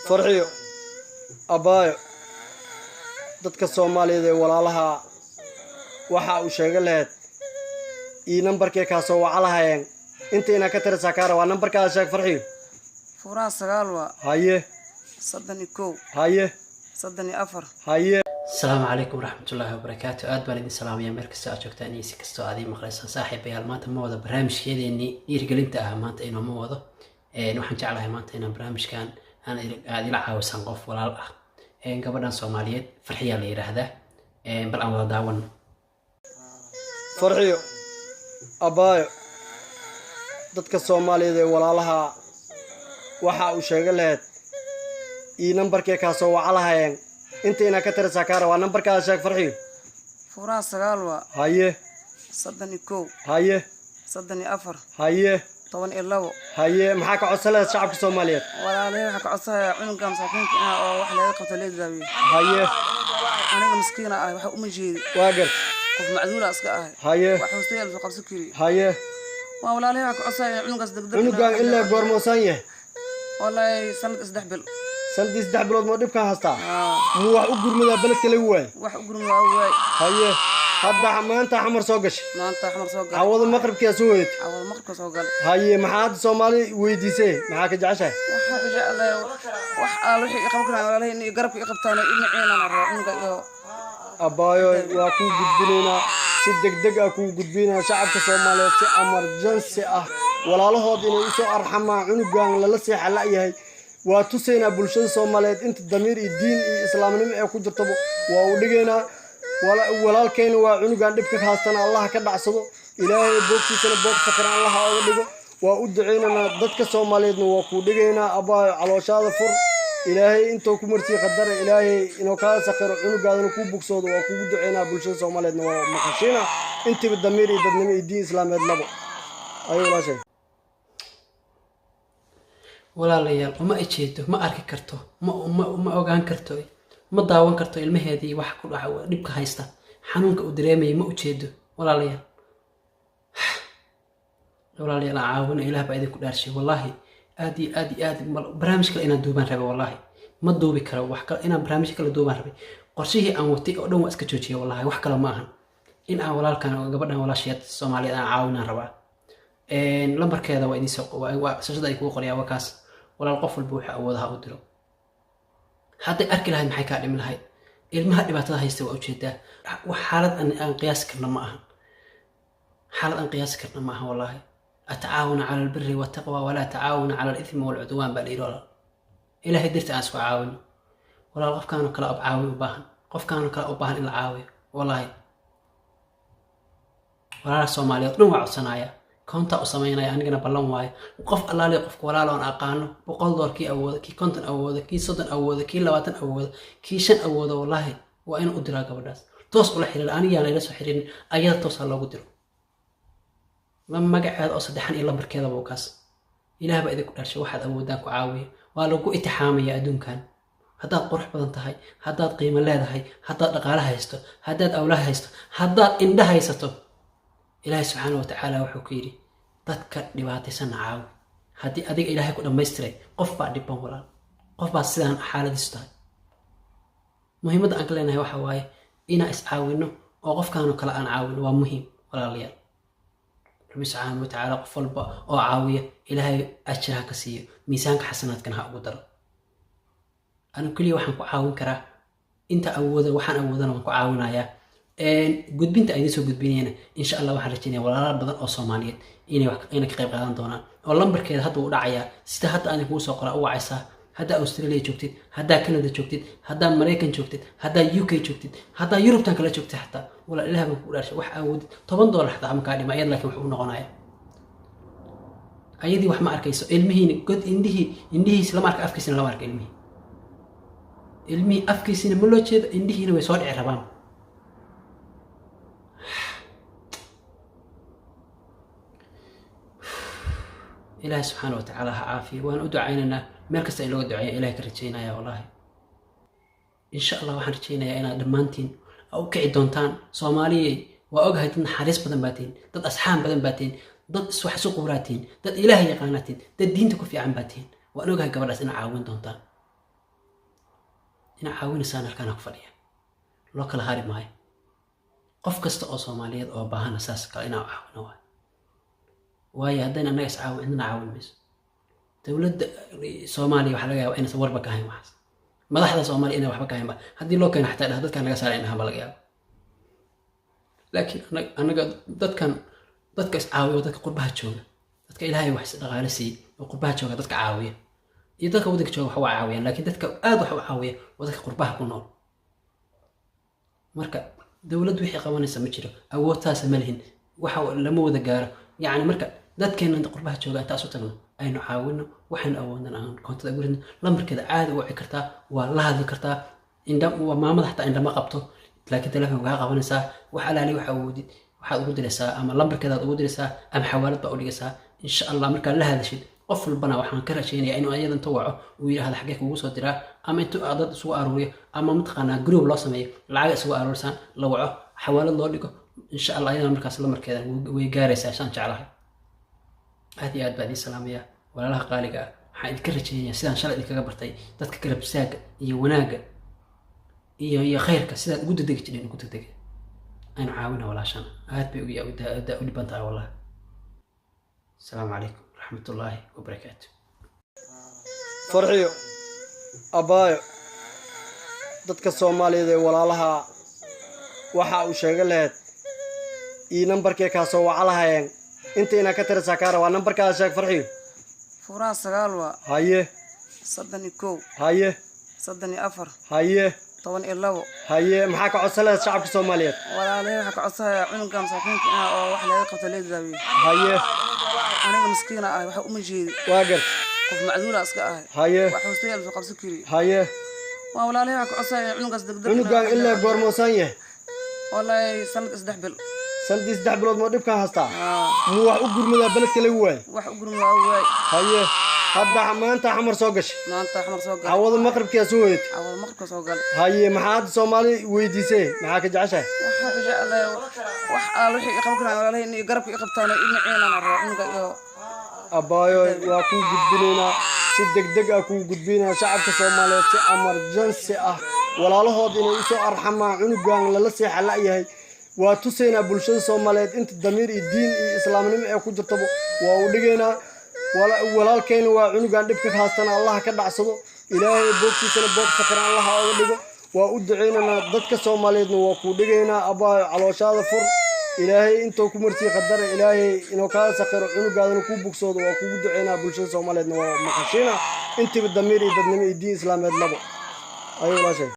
farxiyo abaayo dadka Soomaaliyeed ee walaalaha waxa uu sheegay lahayd nambarkee ka soo wacalahayn inta ka tirsan kaara waa nambarka sheeg farxiyo furaha 9 waa haye 31 haye 34 haye السلام عليكم ورحمة الله وبركاته. أدبر إني سلام يا مركز أشوف تاني سكستو عادي مخلص صاحب يا المات موضة برامج كذا إني يرجلنت أهمات إنه موضة نوحن جعلها همات إنه برامج كان أنا قاعد يلعب وسنقف ولا لا قبلنا صوماليات فرحية اللي هذا بالأمر داون فرحيو أبايو dadka Soomaaliyeed ee walaalaha waxa uu sheegay lahayd nambarkee ka soo wacalahayn inta ka tirsan kaara waa nambarka sheeg farxiyo furaha 9 waa haye 31 haye 34 haye 12 haye maxaa ka codsanaysaa shacabka Soomaaliyeed walaalay waxa ka codsanaya cunugga masaakiinta oo wax laga qabto leedahay haye aniga miskiina ah waxa uma jeedi waagar qof macduul iska ah haye waxa uu soo qabsan kari haye walaalay waxa ka codsanaya cunuggaas degdeg cunuggan ilaa goormoosan yahay والله سنة إصدح بل سنة إصدح بل ما دبكان هستا مو واحد أقول مذا بلد كلوي واحد أقول مذا واي هيه هذا ما أنت حمر سوقش ما أنت حمر سوق عوض المغرب كيسويت عوض المغرب سوق هيه محاد صومالي ويديسه معاك جعشه وحاك جاء الله روحي يقبلنا ولا إني قرب يقبطانا إني عينا نروح نقول أبايو واكو قدبينا سدق دق أكو قدبينا شعبك صومالي سي أمرجنسي walaalahooda inay u soo arxamaan cunugan la seexay la yahay waa tusayna bulshada Soomaaliyeed inta damiir iyo diin iyo islaamnimo ay ku jirto waa u dhigeena walaalkeen waa cunugan dibka haastana Allah ka dhacsado ilaahay boogtiisana boog fakar Allah oo dhigo waa u duceynana dadka Soomaaliyeedna waa ku dhigeena abaa calooshaada fur ilaahay inta ku martii qadar ilaahay inoo ka saqiro cunugaadana ku bugsoodo waa ku duceeyna bulshada Soomaaliyeedna waa maqashina inta damiir iyo dadnimo iyo diin islaameed labo ayo la shay walaalayaal uma ejeedo ma arki karto ma ogaan karto ma daawan karto ilmaheedii wax ku dhaca dhibka haysta xanuunka uu dareemay ma ujeedo walaalayaal caawina ilaah baa idinku dhaarshay wallahi aad barnaamij kale inaan duubaan rabay wallahi ma duubi karo wax kale inaan barnaamij kale duubaan rabay qorshihii aan watay oo dhan waa iska joojiyay wallahi wax kale ma ahan in aan walaalkan gabadhan walaasheed Soomaaliyeed aan caawinaan rabaa lambarkeeda waa idin soo sashada ay ku qoriyaan wakaas walaal qof walba waxa awoodaha u diro hadday arki lahayd maxay ka dhimi lahayd ilmaha dhibaatada haysta waa ujeedaa wax xaalad aan qiyaas karna ma aha xaalad aan qiyaas karna ma aha wallahi ataawuna cala albirri wattaqwa wala taawuna cala alithmi walcudwan bal ila ilaahay dirta aan isku caawino walaal qofkaan kala caawin u baahan qofkaan kala u baahan in la caawiyo wallahi walaal Soomaaliyeed dhan waa codsanaya كنت أسمينا يعني أنا بلون واي وقف الله لي قف ولا لون أقانه بقول دور كي أود كي كنت أود كي صدن أود كي لواتن أود كي شن أود والله وأين أدرى قبل الناس توصل حيل الآن يعني لسه حيرين أيضا توصل لو قدروا لما قعد أصد حن إلا بركذا بوكاس إله بقى إذا كل شيء واحد أودك وعاوي ولو كو اتحامي يا أدون كان هذا قرح بدن تهاي هذا قيمة لا هاي هذا رقالها يستو هذا أولها يستو هذا إندها يستو إلهي سبحانه وتعالى وحكيري dadka dhibaataysan caaw hadii adiga ilaahay ku dhameystiray qof baa dhiban walaal qof baa sidaan xaaladiisu tahay muhiimadda aan kaleeyahay waxa waaye ina is caawino oo qofkaan kale aan caawino waa muhiim walaalayaal rabbi subhanahu wa ta'ala qof walba oo caawiya ilaahay ajraha ka siiyo miisaanka xasanaadkana ha ugu daro anu kaliya waxaan ku caawin karaa inta awoodo waxaan awoodana waan ku caawinayaa gudbinta ay soo gudbinayna insha Allah waxaan rajaynayaa walaalo badan oo Soomaaliyeed inay ka qayb qaadan doonaan oo lambarkeeda hadda uu dhacayaa sida hadda aan ku soo qoraa u wacaysa hadda Australia joogtid hadda Canada joogtid hadda Mareykan joogtid hadda UK joogtid hadda Europe tan kala joogtid hatta wala ilaahay baan ku dhaarshay wax awood $10 hatta ama ka dhima ayad laakiin wuxuu noqonayaa ayadii wax ma arkayso ilmihiina god indhihiis lama arka afkiisina lama arka ilmihi afkiisina ma loo jeedo indhihiina way soo dhici rabaan إلهي سبحانه وتعالى عافية وأنا أدعينا مركز إلى دعاء إلهي كرجينا يا والله إن شاء الله وحن رجينا يا أنا دمانتين أو كعدونتان Soomaaliya waa ogahay dad naxariis badan baatiin dad asxaan badan baatiin dad wax suuq waraatiin dad ilaahay yaqaanatiin dad diinta ku fiican baatiin waan ogahay gabadhaas in caawin doontaan ina caawinaysaan halkaan ku fadhiya loo kala hari maayo qof kasta oo Soomaaliyeed oo baahan asaas kale inaa caawino waayo haddayna annaga is caawin cidna caawin mayso dowladda Soomaaliya waxaa laga yaabaa inaysan warba ka hayn waxaas madaxda Soomaaliya inay waxba ka haynba haddii loo keeno xataa dadkan laga saaray inaha laga yaabo laakiin annaga dadka is caawiyo dadka qurbaha jooga dadka ilaahay wax dhaqaale siiyey oo qurbaha jooga dadka caawiya iyo dadka waddanka jooga wax waa caawiyaan laakiin dadka aad wax u caawiya waa dadka qurbaha ku nool marka dowladdu wixii qabanaysa ma jiro awoodtaas ma lihin waxa lama wada gaaro yacni marka dadkeena qurbaha jooga intaas u tagno aynu caawino waxaynu awoodnaan aan koontada ugu ridno lambarkeeda caadi u wici kartaa waa la hadli kartaa waa maamada xataa indhama qabto laakiin telefoon kaa qabanaysaa wax alaali wax awoodid waxaad ugu diraysaa ama lambarkeedaad ugu diraysaa ama xawaalad baa u dhigaysaa insha allah markaad la hadashid qof walbana waxaan ka rajaynayaa inuu ayada inta waco uu yidhaahdo xaggee kugu soo diraa ama intuu dad isugu aruuriyo ama mataqaanaa group loo sameeyo lacag isugu aruurisaan la waco xawaalad loo dhigo insha allah ayadana markaas lambarkeeda way gaaraysaa saan jeclahay aad iyo aad baa idin salaamayaa walaalaha qaaliga ah waxaan idinka rajaynayaa sidaan shalay idinkaga bartay dadka garab istaaga iyo wanaagga iyo khayrka sidaad ugu degdegi jireen ugu degdega aynu caawina walaashana aad bay u dhiban tahay wallahi asalaamu calaykum waraxmatullaahi wabarakaatu farxiyo abaayo dadka Soomaaliyeed ee walaalaha waxa uu sheegay lahayd ii nambarkee ka soo waca lahayeen inta ina ka tirsan kaara waa nambarkaada sheeg farxiyo furaha 9 waa haye 31 haye 34 haye 12 haye maxaa ka codsanaysaa shacabka Soomaaliyeed walaalay waxa ka codsanaya cunuga masaakiinta oo wax laga qabto leedahay haye aniga miskiina ah waxa uma jeedi waagar qof macduul iska ah haye waxa uu soo soo qabsan kari haye waa walaalay waxa ka codsanaya cunugaas degdeg cunugan ilaa goormoosan yahay والله سنة إصدح بل سنة إصدح بلود ما دب كان هستا مو واحد أقول مذا بلد كلوي واحد أقول من أول هاي هذا ما أنت حمر سوقش ما أنت حمر سوق عوض المغرب كيسويت عوض المغرب سوق هاي محاد صومالي ويديسه معاك جعشة وح جاء الله وح روح يقبلنا ولا إني يقرب يقبطنا إني عينا نروح نقول أبايو واكو قدبينا سيدك دق أكو قدبينا شعبك صومالي سي أمرجنسي ولا له هاد إنه يسوع أرحمه عنقان لا لسيح لا يهي وتوسينا بلشان صوماليات أنت الضمير الدين الإسلام نمي أكو جرتبو ودقينا ولا الكين وعنقان دبك خاصنا الله كدع صدو إلهي بوكي سنة بوك سكران الله أودقو وأدعينا ضدك صوماليات وكو دقينا أبا على شاد فر إلهي أنتو كمرتي قدر إلهي إنه كان سكر عنقان نكو بوكسود وكو دعينا بلشان صوماليات ومخشينا أنت بالضمير الدين الإسلام نبو أيوة لا شيء